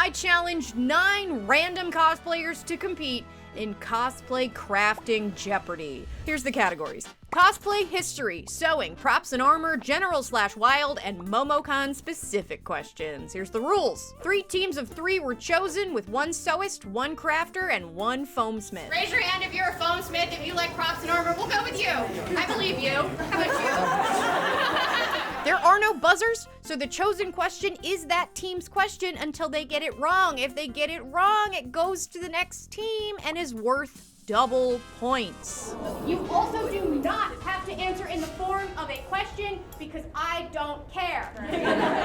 I challenged 9 random cosplayers to compete in cosplay crafting Jeopardy. Here's the categories: cosplay history, sewing, props and armor, general/wild, and momocon specific questions. Here's the rules. 3 teams of 3 were chosen, with 1 sewist, 1 crafter, and 1 foamsmith. Raise your hand if you're a foamsmith. If you like props and armor, we'll go with you. I believe you. How about you? There are no buzzers, so the chosen question is that team's question until they get it wrong. If they get it wrong, it goes to the next team and is worth double points. You also do not have to answer in the form of a question because I don't care.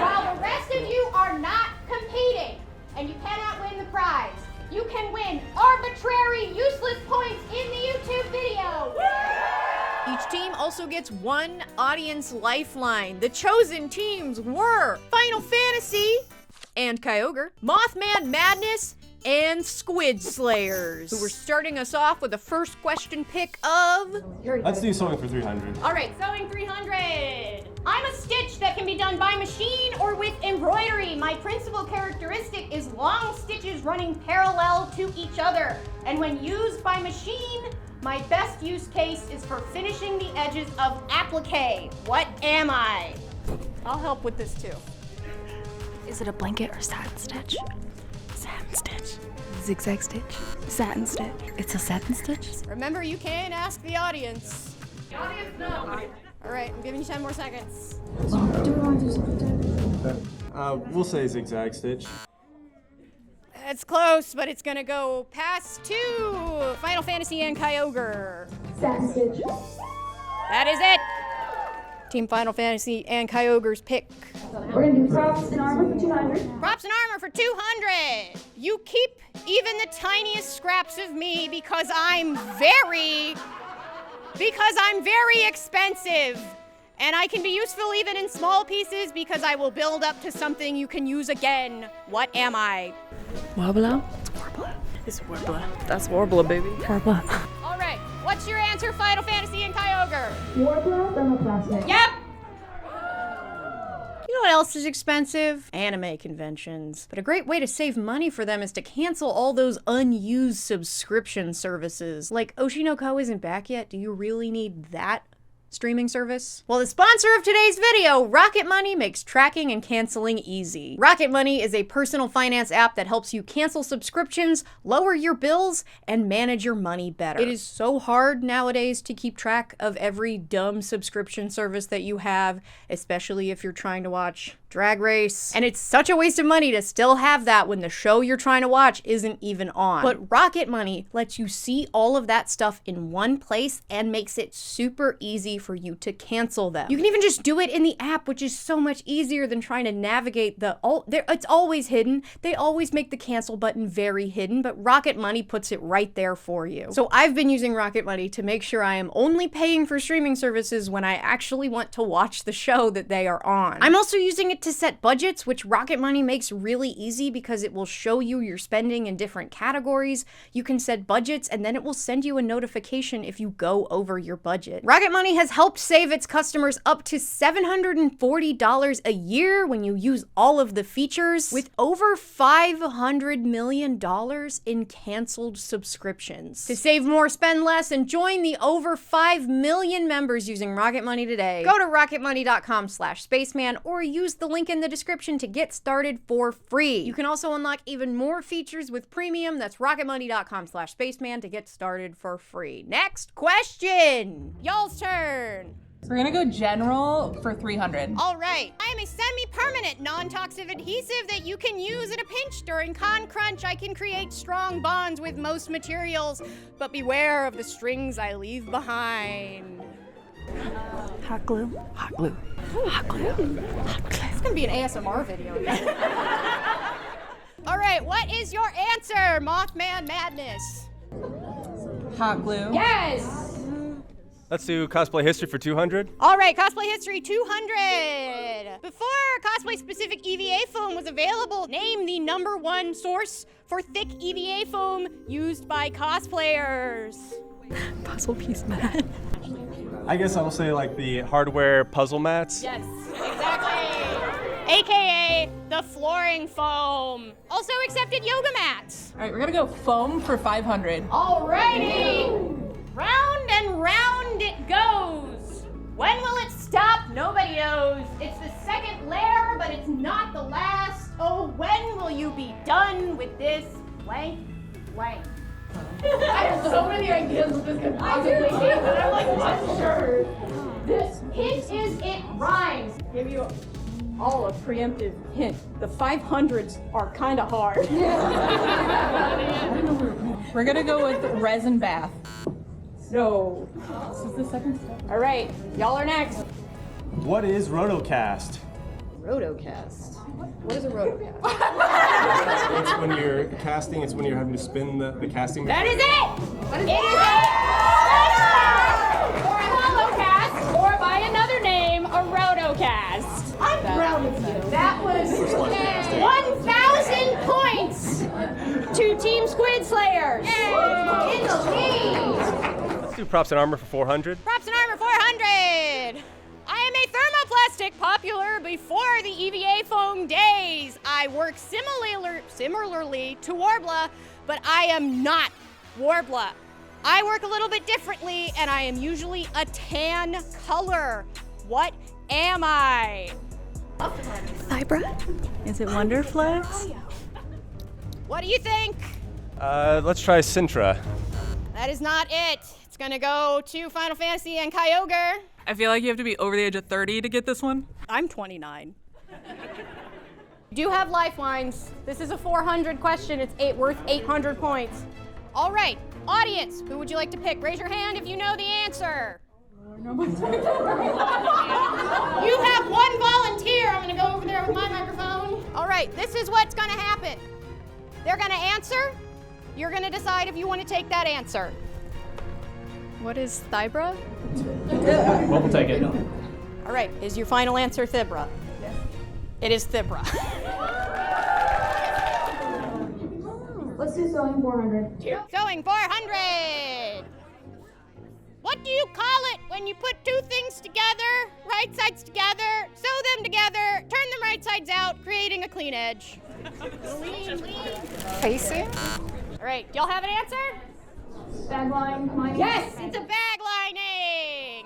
While the rest of you are not competing and you cannot win the prize, you can win arbitrary, useless points in the YouTube video. Each team also gets 1 audience lifeline. The chosen teams were Final Fantasy and Kyogre, Mothman Madness, and Squid Slayers, who were starting us off with a first question pick of... Let's do sewing for 300. All right, sewing 300. I'm a stitch that can be done by machine or with embroidery. My principal characteristic is long stitches running parallel to each other. And when used by machine, my best use case is for finishing the edges of applique. What am I? I'll help with this too. Is it a blanket or satin stitch? Satin stitch. Zigzag stitch. Satin stitch. It's a satin stitch? Remember, you can ask the audience. The audience, no. All right, I'm giving you 10 more seconds. Do we want to do something? We'll say zigzag stitch. It's close, but it's gonna go past 2. Final Fantasy and Kyogre. Satin stitch. That is it. Team Final Fantasy and Kyogre's pick. We're gonna do props and armor for 200. Props and armor for 200. You keep even the tiniest scraps of me because I'm very expensive. And I can be useful even in small pieces because I will build up to something you can use again. What am I? Warbler? It's Warbler. It's Warbler. That's Warbler, baby. Warbler. All right, what's your answer, Final Fantasy and Kyogre? Warbler, thermoplastic. Yep. You know what else is expensive? Anime conventions. But a great way to save money for them is to cancel all those unused subscription services. Like Oshinoko isn't back yet. Do you really need that streaming service? Well, the sponsor of today's video, Rocket Money, makes tracking and canceling easy. Rocket Money is a personal finance app that helps you cancel subscriptions, lower your bills, and manage your money better. It is so hard nowadays to keep track of every dumb subscription service that you have, especially if you're trying to watch Drag Race. And it's such a waste of money to still have that when the show you're trying to watch isn't even on. But Rocket Money lets you see all of that stuff in one place and makes it super easy for you to cancel them. You can even just do it in the app, which is so much easier than trying to navigate it's always hidden. They always make the cancel button very hidden, but Rocket Money puts it right there for you. So I've been using Rocket Money to make sure I am only paying for streaming services when I actually want to watch the show that they are on. I'm also using it to set budgets, which Rocket Money makes really easy because it will show you your spending in different categories. You can set budgets and then it will send you a notification if you go over your budget. Rocket Money has helped save its customers up to $740 a year when you use all of the features, with over $500 million in canceled subscriptions. To save more, spend less, and join the over 5 million members using Rocket Money today, go to rocketmoney.com/spaceman or use the link in the description to get started for free. You can also unlock even more features with premium. That's rocketmoney.com/spaceman to get started for free. Next question. Y'all's turn. So we're gonna go general for 300. All right. I am a semi-permanent, non-toxic adhesive that you can use in a pinch. During con crunch, I can create strong bonds with most materials, but beware of the strings I leave behind. Hot glue. Hot glue. Hot glue. Hot glue. It's gonna be an ASMR video. All right, what is your answer, Mothman Madness? Hot glue. Yes! Let's do cosplay history for 200. All right, cosplay history 200. Before cosplay-specific EVA foam was available, name the #1 source for thick EVA foam used by cosplayers. Puzzle piece mat. I guess I will say like the hardware puzzle mats. Yes, exactly. aka the flooring foam. Also accepted yoga mats. All right, we're gonna go foam for 500. Alrighty. Round and round it goes. When will it stop? Nobody knows. It's the second layer, but it's not the last. Oh, when will you be done with this blank blank? I have so many ideas what this could possibly be, but I'm like not sure. This hint is it rhymes. Give you all a preemptive hint. The 500s are kind of hard. We're gonna go with resin bath. No. This is the second step. All right, y'all are next. What is rotocast? Rotocast. What is a rotocast? It's when you're casting, it's when you're having to spin the casting That machine. is it! It is a or a holocast, or by another name, a rotocast. I'm proud of you. That was 1,000 points to Team Squid Slayers. In the lead. Let's do props and armor for 400. Props and armor 400. I am a thermoplastic popular before the EVA foam days. I work similarly to Warbler, but I am not Warbler. I work a little bit differently, and I am usually a tan color. What am I? Thybra? Is it Wonderflex? What do you think? Let's try Sintra. That is not it. It's gonna go to Final Fantasy and Kyogre. I feel like you have to be over the age of 30 to get this one. I'm 29. Do have lifelines. This is a 400 question. It's worth 800 points. All right, audience, who would you like to pick? Raise your hand if you know the answer. You have one volunteer. I'm gonna go over there with my microphone. All right, this is what's gonna happen. They're gonna answer. You're gonna decide if you want to take that answer. What is Thybra? Well, we'll take it. All right, is your final answer Thybra? Yes. It is Thybra. Let's do sewing 400. Sewing 400. What do you call it when you put two things together, right sides together, sew them together, turn them right sides out, creating a clean edge? Pacing? All right, y'all have an answer? Bag line, Yes, it's a bag lining.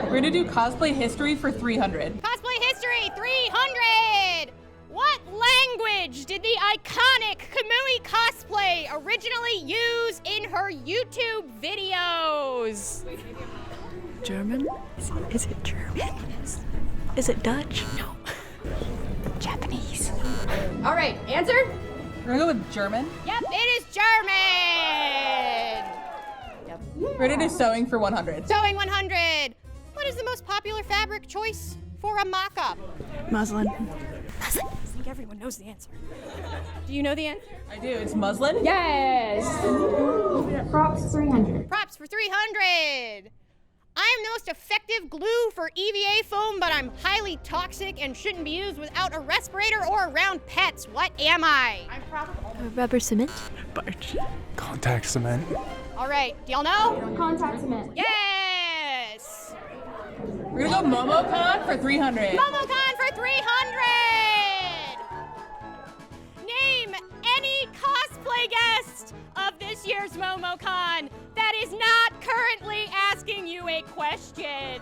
We're gonna do cosplay history for 300. Cosplay history 300. What language did the iconic Kamui cosplay originally use in her YouTube videos? German? Is it German? Is it Dutch? No. Japanese. All right, answer? We're gonna go with German. Yep, it is German. Yep. We're gonna do sewing for 100. Sewing 100. What is the most popular fabric choice for a mock-up? Muslin. I think everyone knows the answer. Do you know the answer? I do. It's muslin. Yes. Props 300. Props for 300. I am the most effective glue for EVA foam, but I'm highly toxic and shouldn't be used without a respirator or around pets. What am I? I'm probably. Rubber cement? Barge. Contact cement. All right, do y'all know? Contact cement. Yes. We're gonna go momocon for 300. momocon for 300. Name any cosplay guest of this year's momocon that is not currently asking you a question.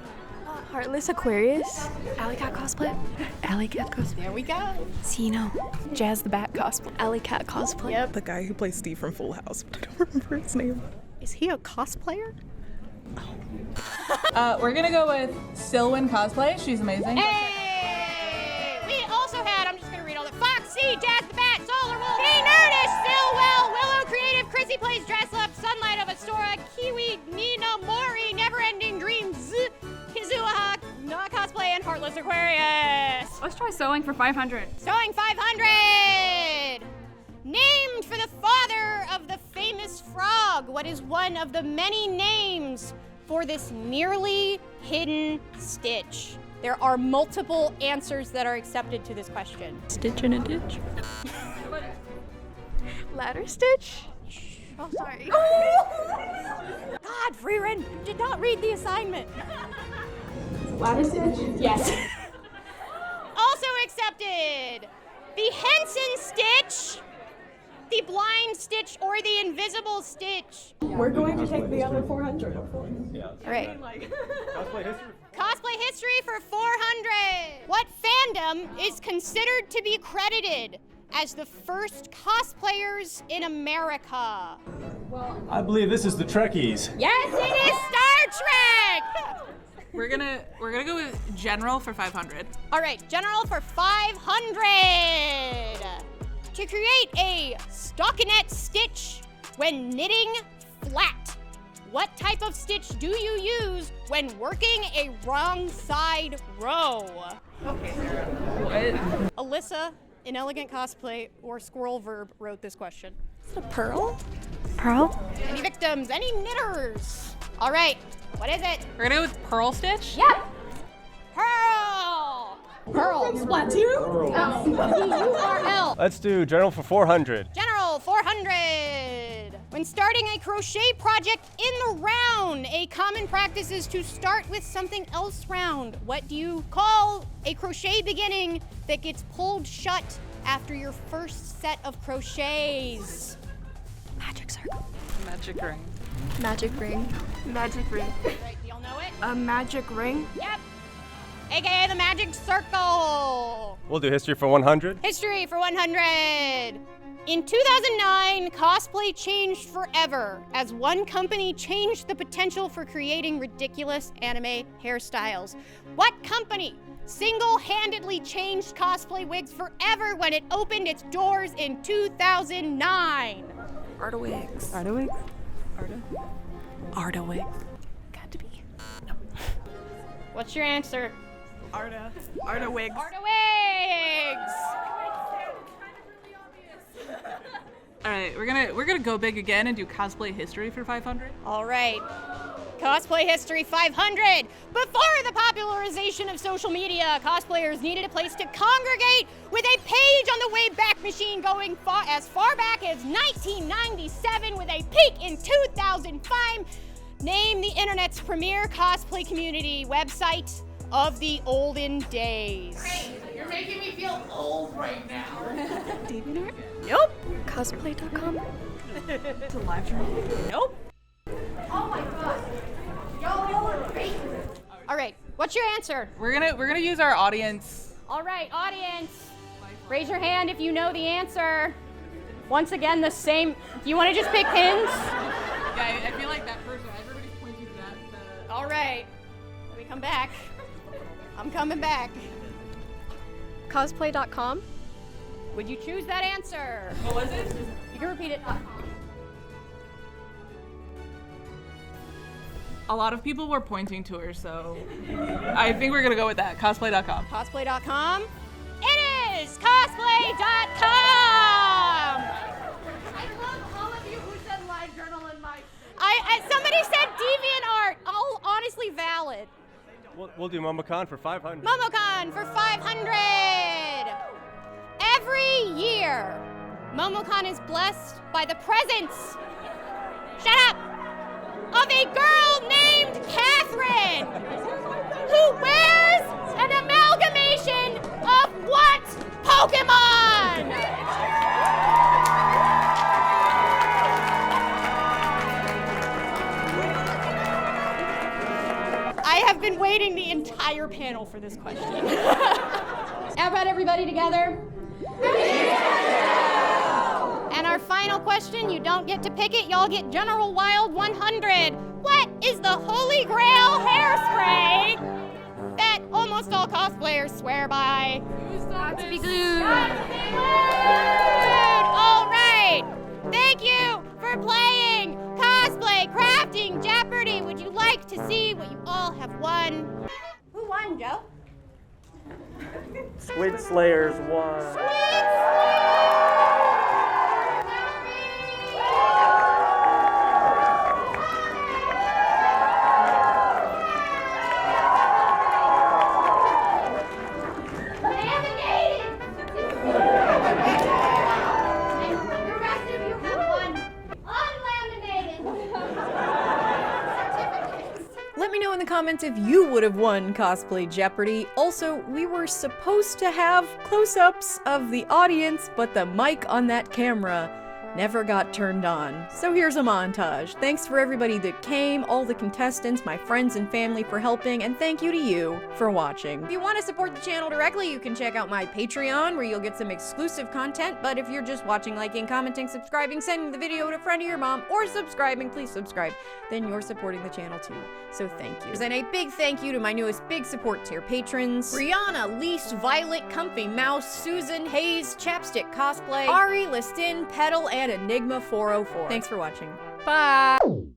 Heartless Aquarius? Alley Cat cosplay? Alley Cat cosplay. There we go. Sino. Jazz the Bat cosplay. Alley Cat cosplay. Yep. The guy who plays Steve from Full House, but I don't remember his name. Is he a cosplayer? We're gonna go with Sylvan cosplay. She's amazing. Hey! We also had, I'm just gonna read all the Foxy, Jazz the Bat, Solar Wolf, Hey Nerdish, Stillwell, Willow Creative, Chrissy Plays Dress Up, Sunlight of Astora, Kiwi, Nina Mori, Never Ending Dreams, Kazuha, Not Cosplay, and Heartless Aquarius. Let's try sewing for 500. Sewing 500! Named for the father of the famous frog. What is one of the many names for this nearly hidden Stitch? There are multiple answers that are accepted to this question. Stitch in a ditch. Ladder Stitch? Oh, sorry. God, Freeran, you did not read the assignment. Ladder stitch? Yes. Also accepted. The Henson Stitch, the Blind Stitch, or the Invisible Stitch. We're going to take the other 400. All right. Cosplay history for 400. What fandom is considered to be credited as the first cosplayers in America? I believe this is the Trekkies. Yes, it is Star Trek. We're gonna go with general for 500. All right, general for 500. To create a stockinette stitch when knitting flat, what type of stitch do you use when working a wrong side row? Okay. What? Alyssa, in Elegant Cosplay or Squirrel Verb, wrote this question. Is it a pearl? Pearl? Any victims? Any knitters? All right, what is it? We're gonna go with pearl stitch. Yep. Pearl. Pearl. Splatoon? P-U-R-L. Let's do general for 400. General 400. When starting a crochet project in the round, a common practice is to start with something else round. What do you call a crochet beginning that gets pulled shut after your first set of crochets? Magic circle. Magic ring. Magic ring. Magic ring. Right, do y'all know it? A magic ring? Yep. AKA the magic circle. We'll do history for 100. History for 100. In 2009, cosplay changed forever as one company changed the potential for creating ridiculous anime hairstyles. What company single-handedly changed cosplay wigs forever when it opened its doors in 2009? Arta wigs. Arta wigs? Arta wigs. Got to be. No. What's your answer? Arta wigs. Arta wigs. All right, we're gonna go big again and do cosplay history for 500. All right. Cosplay history 500. Before the popularization of social media, cosplayers needed a place to congregate with a page on the Wayback Machine going as far back as 1997 with a peak in 2005. Name the internet's premier cosplay community website of the olden days. You're making me feel old right now. DeviantArt? Nope. Cosplay.com? It's a live stream. Nope. Oh my god. Y'all are great. All right. What's your answer? We're gonna use our audience. All right, audience. Raise your hand if you know the answer. Once again, the same. Do you want to just pick pins? Yeah, I feel like that person. Everybody's pointing to that. All right. Let me come back. I'm coming back. Cosplay.com? Would you choose that answer? What was it? You can repeat it. A lot of people were pointing to her, so I think we're gonna go with that. Cosplay.com. Cosplay.com? It is Cosplay.com! I love all of you who said live journal in my. Somebody said DeviantArt. All honestly valid. We'll do momocon for 500. momocon for 500. Every year, momocon is blessed by the presence. Shut up! Of a girl named Catherine, who wears an amalgamation of what Pokemon? I have been waiting the entire panel for this question. How about everybody together? And our final question, you don't get to pick it, y'all get General Wild 100. What is the Holy Grail hairspray that almost all cosplayers swear by? Got to be glued. All right. Thank you for playing Cosplay, Crafting, Jeopardy. Would you like to see what you all have won? Who won, Joe? Squid Slayers won. Let me know in the comments if you would have won Cosplay Jeopardy. Also, we were supposed to have close-ups of the audience, but the mic on that camera never got turned on. So here's a montage. Thanks for everybody that came, all the contestants, my friends and family for helping, and thank you to you for watching. If you want to support the channel directly, you can check out my Patreon, where you'll get some exclusive content, but if you're just watching, liking, commenting, subscribing, sending the video to a friend of your mom, or subscribing, please subscribe, then you're supporting the channel too. So thank you. And a big thank you to my newest big support tier patrons: Brianna, Least, Violet, Comfy Mouse, Susan, Hayes, Chapstick Cosplay, Ari, Listin, Petal, and Enigma 404. Thanks for watching. Bye!